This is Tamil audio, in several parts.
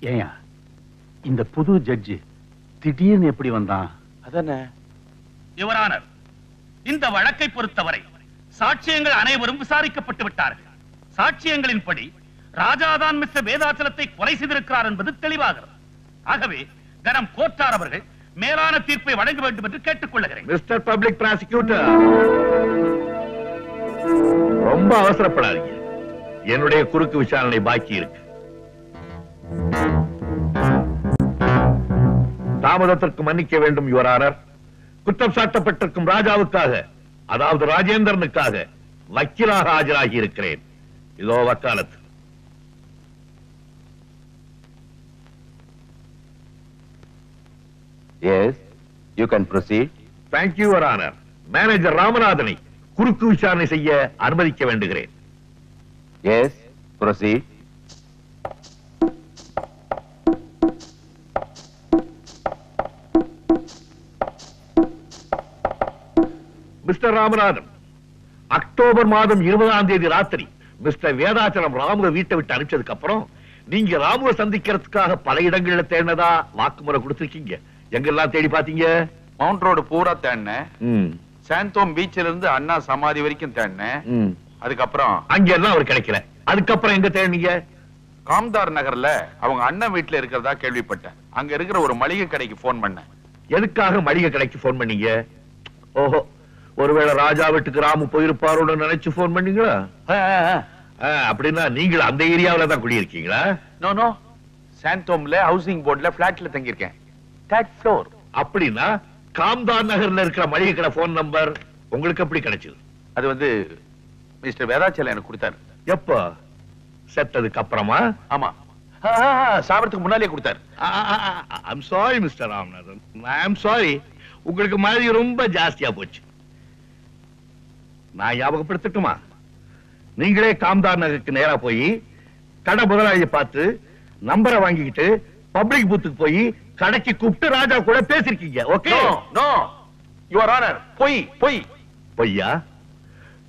ஏயா இந்த புது ஜட்ஜி திடீர்னு எப்படி வந்தான்? அதானே யுவர் ஆனர், இந்த வழக்கை பொறுத்தவரை சாட்சியங்கள் அனைவரும் விசாரிக்கப்பட்டு விட்டார்கள். சாட்சியங்களின்படி ராஜாதான் மிஸ்டர் வேதாச்சலத்தை கொலை செய்திருக்கிறார் என்பது தெளிவாகிறது. ஆகவே கனம் கோர்ட்டார் அவர்கள் மேலான தீர்ப்பை வழங்க வேண்டும் என்று கேட்டுக் கொள்ளுகிறேன். மிஸ்டர் பப்ளிக் பிராசிக்யூட்டர், ரொம்ப அவசரப்படாதீங்க. என்னுடைய குறுக்கு விசாரணை பாக்கி இருக்கு. தாமதத்திற்கு மன்னிக்க வேண்டும் யுவர் ஆனர். குற்றம் சாட்டப்பட்டிருக்கும் ராஜாவுக்காக, அதாவது ராஜேந்திரனுக்காக வக்கீலாக ஆஜராகி இருக்கிறேன். இதோ வக்காலத்து. Yes, you can proceed. Thank you, Your Honor. Manager ராமநாதனை குறுக்கு விசாரணை செய்ய அனுமதிக்க வேண்டுகிறேன். Yes, proceed. Mister Ramanathan, October மாதம் 20ஆம் தேதி ராத்திரி மிஸ்டர் வேதாச்சலம் ராமுவ வீட்டை விட்டு அனுப்பிச்சதுக்கு அப்புறம் நீங்க ராமுவ சந்திக்கிறதுக்காக பல இடங்கள்ல தேடினதா வாக்குமுறை கொடுத்திருக்கீங்க. எங்கெல்லாம் தேடி பாத்தீங்க? மவுண்ட் ரோடு பூரா தேடினேன். சாந்தோம் பீச்சில இருந்து அண்ணா சமாதி வரைக்கும் தேடினேன். அதுக்கப்புறம் அங்கெல்லாம் அவர் கிடைக்கல. அதுக்கப்புறம் எங்க தேடினீங்க? காம்தார் நகர்ல அவங்க அண்ணன் வீட்டுல இருக்கிறதா கேள்விப்பட்டேன். அங்க இருக்கிற ஒரு மளிகை கடைக்கு போன் பண்ணேன். எதுக்காக மளிகை கடைக்கு போன் பண்ணீங்க? ஓஹோ, ஒருவேளை ராஜா வீட்டுக்கு ராமு போயிருப்பாரோட நினைச்சு போன் பண்ணீங்களா? அப்படின்னா நீங்களும் அந்த ஏரியாவில தான் குடியிருக்கீங்களா? நோ நோ, சாந்தோம்ல ஹவுசிங் போர்டுல பிளாட்ல தங்கியிருக்கேன். 3rd floor. அப்படின்னா காம்தார் நகர்ல இருக்கிற மளிகை கடை போன் நம்பர் உங்களுக்கு எப்படி கிடைச்சது? அது வந்து மிஸ்டர் வேதாச்சலம் எனக்கு கொடுத்தாரு. எப்ப? செத்ததுக்கு அப்புறமா? ஆமா, சாப்பிடறதுக்கு முன்னாலே கொடுத்தாரு. I'm sorry mister Ramanathan, I'm sorry. உங்களுக்கு மாதிரி ரொம்ப ஜாஸ்தியா போச்சு. நான் ஞாபகப்படுத்தட்டுமா? நீங்களே காம்தார் நகருக்கு நேரா போய் கடை முதலாளியை பார்த்து நம்பரை வாங்கிக்கிட்டு பப்ளிக் பூத்துக்கு போய் கடைக்கு கூப்பிட்டு ராஜா கூட பேசிருக்கீங்க. ஓகே? நோ யுவர் ஆனர், பொய் பொய். பொய்யா?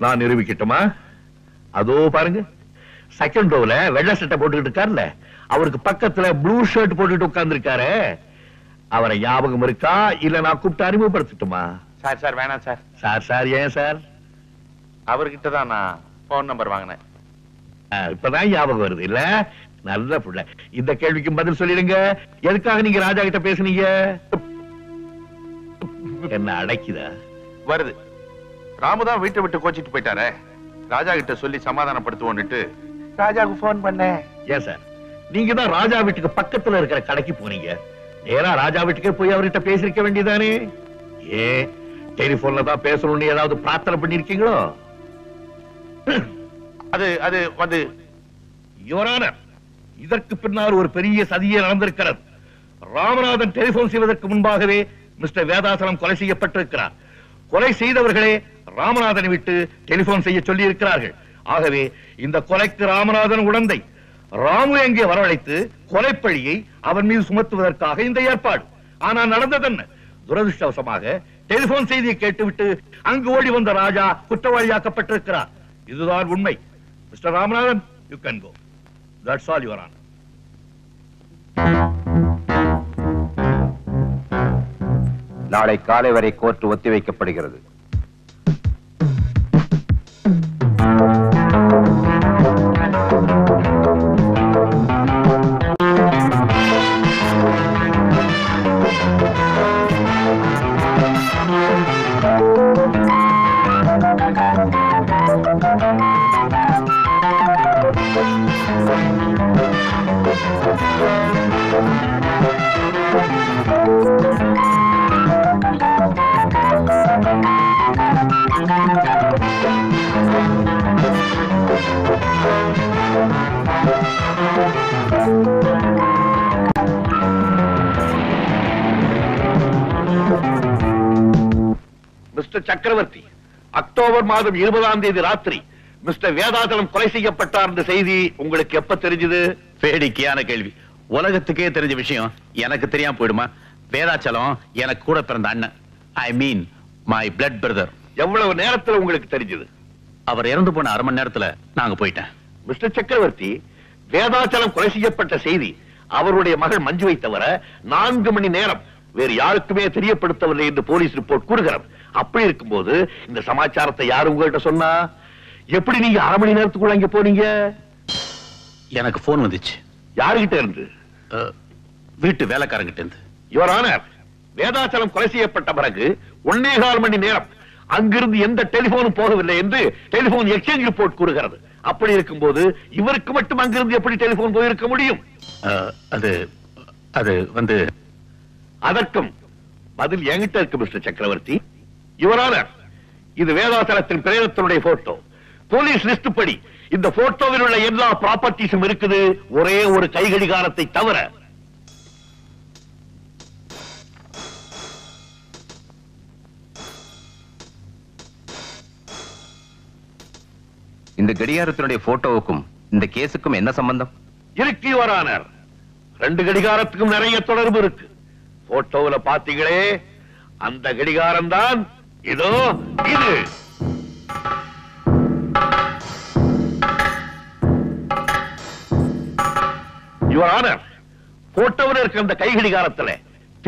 நான் நிரூபிக்கட்டுமா? அதோ பாருங்க, செகண்ட் ரோல வெள்ளை சட்டை போட்டுக்கிட்டு இருக்காருல்ல, அவருக்கு பக்கத்துல ப்ளூ ஷர்ட் போட்டுட்டு உட்கார்ந்து இருக்காரு. அவரை ஞாபகம் இருக்கா? இல்ல நான் கூப்பிட்டு அறிமுகப்படுத்தட்டுமா? சார் சார் வேணாம் சார். சார் சார் ஏன் சார்? அவர்கிட்ட தான் நான் போன் நம்பர் வாங்கினேன். இப்பதான் ஞாபகம் வருது இல்ல? நல்ல புள்ள. இந்த கேள்விக்கு பதில் சொல்லிடுங்க. எதுக்காக நீங்க ராஜா கிட்ட பேசுனீங்க? என்ன அடைக்குதா? வருது. ராமுதான் வீட்டை விட்டு கோச்சிட்டு போயிட்டாரே, ராஜா கிட்ட சொல்லி சமாதானப்படுத்துவோன்னுட்டு ராஜாவுக்கு போன் பண்ணேன். ஏன் சார், நீங்க தான் ராஜா வீட்டுக்கு பக்கத்துல இருக்கிற கடைக்கு போனீங்க. நேரா ராஜா வீட்டுக்கே போய் அவர்கிட்ட பேசிருக்க வேண்டியதானே? ஏன் டெலிபோன்ல தான் பேசணும்னு ஏதாவது பிரார்த்தனை பண்ணிருக்கீங்களோ? அது அது வந்து யுவர் ஆனர், இதற்கு பின்னால் ஒரு பெரிய சதியே நடந்திருக்கிறது. ராமநாதன் டெலிபோன் செய்வதற்கு முன்பாகவே மிஸ்டர் வேதாசலம் கொலை செய்யப்பட்டிருக்கிறார். கொலை செய்தவர்களே ராமநாதனை விட்டு டெலிபோன் செய்ய சொல்லி இருக்கிறார்கள். ஆகவே இந்த கொலைக்கு ராமநாதன் உடந்தை. ராமு எங்கே வரவழைத்து கொலைப்பழியை அவன் மீது சுமத்துவதற்காக இந்த ஏற்பாடு. ஆனா நடந்தது என்ன? துரதிருஷ்டவசமாக டெலிபோன் செய்தியை கேட்டுவிட்டு அங்கு ஓடி வந்த ராஜா குற்றவாளியாக்கப்பட்டிருக்கிறார். இதுதான் உண்மை. Mister Ramanathan, you can go. That's all your honour. நாளை காலை வரை கோர்ட் ஒத்திவைக்கப்படுகிறது. மிஸ்டர் சக்கரவர்த்தி, அக்டோபர் மாதம் 20ஆம் தேதி ராத்திரி மிஸ்டர் வேதாச்சலம் கொலை செய்யப்பட்டார் என்ற செய்தி உங்களுக்கு எப்ப தெரிஞ்சது? வேடிக்கையான கேள்வி. உலகத்துக்கே தெரிஞ்ச விஷயம் எனக்கு தெரியாம போயிடுமா? வேதாச்சலம் எனக்கு கூட பிறந்த அண்ணன். ஐ மீன் மை பிளட் பிரதர். எவ்வளவு நேரத்துல உங்களுக்கு தெரிஞ்சது? அவர் இறந்து போன 1/2 மணி நேரத்துல நாங்க போயிட்டேன். மிஸ்டர் சக்கரவர்த்தி, வேதாச்சலம் கொலை செய்யப்பட்ட செய்தி அவருடைய மகள் மஞ்சுவை தவிர 4 மணி நேரம் வேறு யாருக்குமே தெரியப்படுத்தவில்லை என்று போலீஸ் ரிப்போர்ட் கூறுகிறது. அப்படி இருக்கும்போது இந்த சமாச்சாரத்தை யாரு உங்ககிட்ட சொன்னா? எப்படி நீங்க 1/2 மணி நேரத்துக்குள்ள அங்க போனீங்க? எனக்கு போன் வந்துச்சு. யாருகிட்ட இருந்து? வீட்டு வேலைக்காரங்கிட்ட இருந்து. யுவர் ஆனர், வேதாச்சலம் கொலை செய்யப்பட்ட பிறகு 1.25 மணி நேரம் அங்கிருந்து எந்த டெலிபோனும் போகவில்லை என்று டெலிபோன் எக்ஸ்சேஞ்ச் ரிப்போர்ட் கூறுகிறது. அப்படி இருக்கும்போது இவருக்கு மட்டும் அங்கிருந்து எப்படி டெலிபோன் போயிருக்க முடியும்? அது வந்து அதற்கும் பதில் என்கிட்ட இருக்கு மிஸ்டர் சக்கரவர்த்தி. யுவர் ஆனர், இது வேதாச்சலத்தின் பிரேதத்தினுடைய போட்டோ. போலீஸ் லிஸ்ட் படி இந்த போட்டோவில் உள்ள எல்லா ப்ராப்பர்ட்டிஸும் இருக்குது, ஒரே ஒரு கைகடிகாரத்தை தவிர. இந்த கடிகாரத்தினுடைய போட்டோவுக்கும் இந்த கேஸுக்கும் என்ன சம்பந்தம்? இருக்கு யுவர் ஆனர். 2 கடிகாரத்துக்கும் நிறைய தொடர்பு இருக்கு. போட்டோவில் பாத்தீங்களே, அந்த கடிகாரம் தான் இதோ இது. யுவர் ஆனர், போட்டோவில் இருக்க அந்த கை கடிகாரத்துல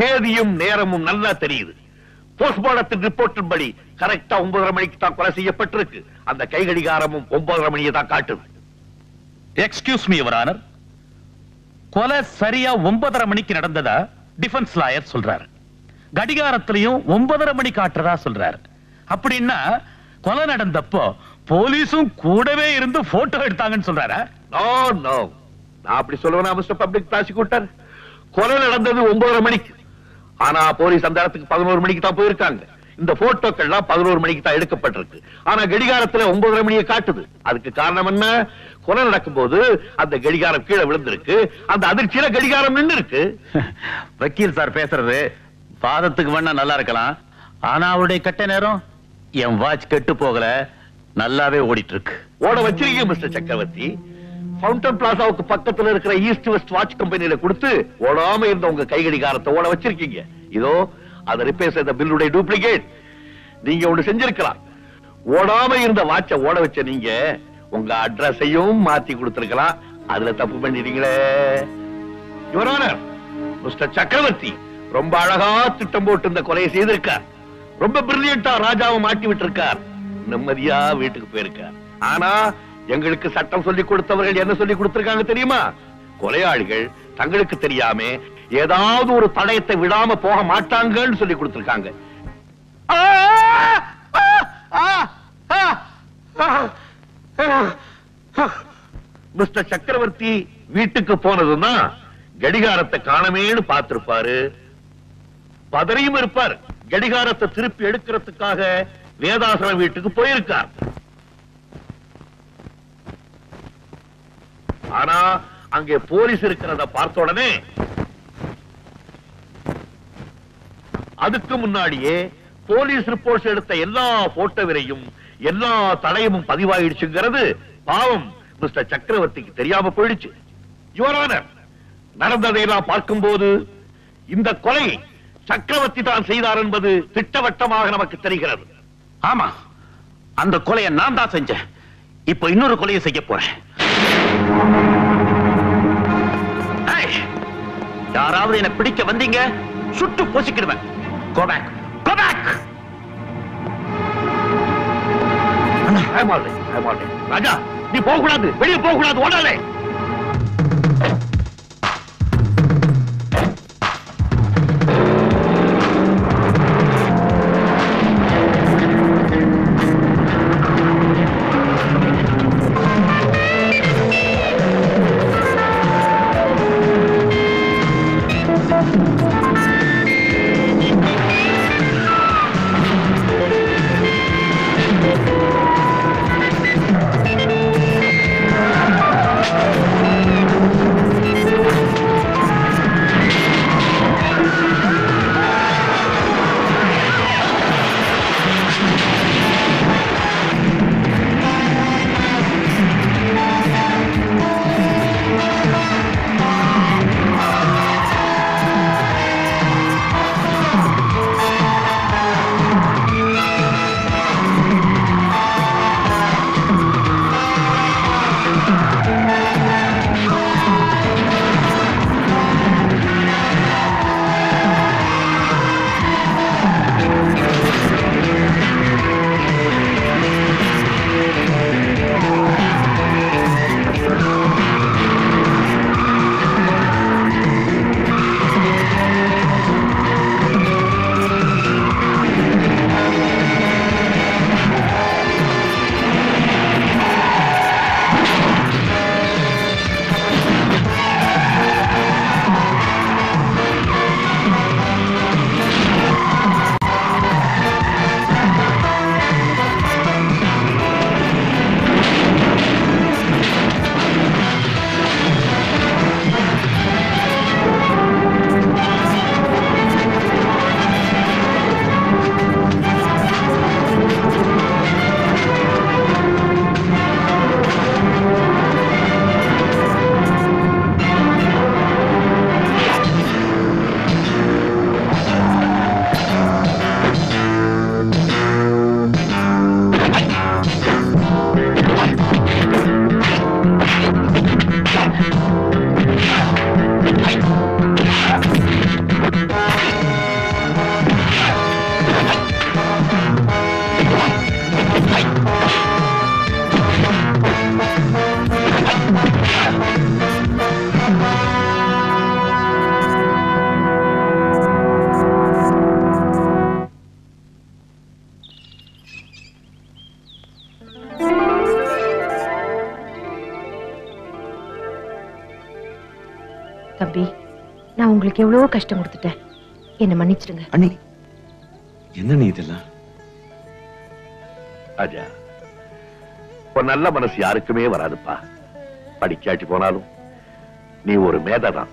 தேதியும் நேரமும் நல்லா தெரியுது. போஸ்ட்மார்டத்தின் ரிப்போர்ட்டின் படி கரெக்டா 9:30 மணிக்கு தான் கொலை செய்யப்பட்டிருக்கு. அந்த கை கடிகாரமும் 9:30 மணியை தான் காட்டுது. எக்ஸ்கியூஸ் மீ யுவர் ஆனர், கொலை சரியா 9:30 மணிக்கு நடந்ததா டிஃபென்ஸ் லாயர் சொல்றாரு. கடிகாரத்திலையும் 9:30 மணி காட்டுறதா சொல்றாரு. அப்படின்னா கொலை நடந்தப்போ போலீஸும் கூடவே இருந்து போட்டோ எடுத்தாங்கன்னு சொல்றாரா? நோ நோ, நான் அப்படி சொல்லுவேனா மிஸ்டர் பப்ளிக் ப்ராசிக்யூட்டர்? கொலை நடந்தது 9:30 மணிக்கு. ஆனா போலீஸ் அந்த இடத்துக்கு 11 மணிக்கு தான் போயிருக்காங்க. இந்த போட்டோக்கள்லாம் 11 மணிக்கு தான் எடுக்கப்பட்டிருக்கு. ஆனா கடிகாரத்துல 9:30 மணியை காட்டுது. அதுக்கு காரணம் என்ன? கொலை நடக்கும் போது அந்த கடிகாரம் கீழே விழுந்திருக்கு. அந்த அதிர்ச்சியில கடிகாரம் நின்று இருக்கு. வக்கீல் சார் பேசுறது வாதத்துக்கு வேணா நல்லா இருக்கலாம். ஆனா அவருடைய கட்ட நேரம் என் வாட்ச் கெட்டு போகல, நல்லாவே ஓடிட்டு இருக்கு. ஓட வச்சிருக்கீங்க மிஸ்டர் சக்கரவர்த்தி. ஃபவுண்டன் பிளாசாவுக்கு பக்கத்துல இருக்கிற ஈஸ்ட் வெஸ்ட் வாட்ச் கம்பெனியில கொடுத்து ஓடாம இருந்த உங்க கை கடிகாரத்தை ஓட வச்சிருக்கீங்க. இதோ அதை ரிப்பேர் செய்த பில்லுடைய டூப்ளிகேட். நீங்க ஒண்ணு செஞ்சிருக்கலாம். ஓடாம இருந்த வாட்சை ஓட வச்ச நீங்க உங்க அட்ரஸையும் மாத்தி கொடுத்திருக்கலாம். அதுல தப்பு பண்ணிட்டீங்களே. யுவர் ஆனர், மிஸ்டர் சக்கரவர்த்தி ரொம்ப அழகா திட்டம் போட்டு இந்த கொலையை செய்திருக்கார். ரொம்ப பிரில்லியண்டா ராஜாவை மாட்டி விட்டிருக்கார். நிம்மதியா வீட்டுக்கு போயிருக்கார். ஆனா எங்களுக்கு சட்டம் சொல்லி கொடுத்தவர்கள் என்ன சொல்லி கொடுத்திருக்காங்க தெரியுமா? கொலையாளிகள் தங்களுக்கு தெரியாம ஏதாவது ஒரு தடயத்தை விடாம போக மாட்டாங்கன்னு சொல்லி கொடுத்திருக்காங்க. மிஸ்டர் சக்கரவர்த்தி வீட்டுக்கு போனதுன்னா கடிகாரத்தை காணமேன்னு பார்த்திருப்பாரு. பதறியும் இருப்பார். கடிகாரத்தை திருப்பி எடுக்கிறதுக்காக வேதாசலம் வீட்டுக்கு போயிருக்கார். ஆனா அங்கே போலீஸ் இருக்கிறத பார்த்த உடனே அதுக்கு முன்னாடியே போலீஸ் ரிப்போர்ட்ஸ் எடுத்த எல்லா போட்டோவிலையும் எல்லா தடயமும் பதிவாயிடுச்சுங்கிறது பாவம் மிஸ்டர் சக்கரவர்த்திக்கு தெரியாம போயிடுச்சு. யுவர் ஆனர், நடந்ததையெல்லாம் பார்க்கும்போது இந்த கொலை சக்கரவர்த்தி தான் செய்தார் என்பது திட்டவட்டமாக நமக்கு தெரிகிறது. ஆமா, அந்த கொலையை நான் தான் செஞ்சேன். இப்ப இன்னொரு கொலையை செய்ய போறேன். யாராவது என்ன பிடிக்க வந்தீங்க, சுட்டு போசிக்கிடுவேன். Go back. Go back. ராஜா, நீ போக கூடாது, வெளியே போக கூடாது, ஓடாதே. தம்பி, நான் உங்களுக்கு எவ்வளவோ கஷ்டம் கொடுத்துட்டேன். என்ன மன்னிச்சிடுங்க. அண்ணி, என்ன நீ இதெல்லாம்? ராஜா, ஒரு நல்ல மனசு யாருக்குமே வராதுப்பா. படிக்காட்டி போனாலும் நீ ஒரு மேதைதான்.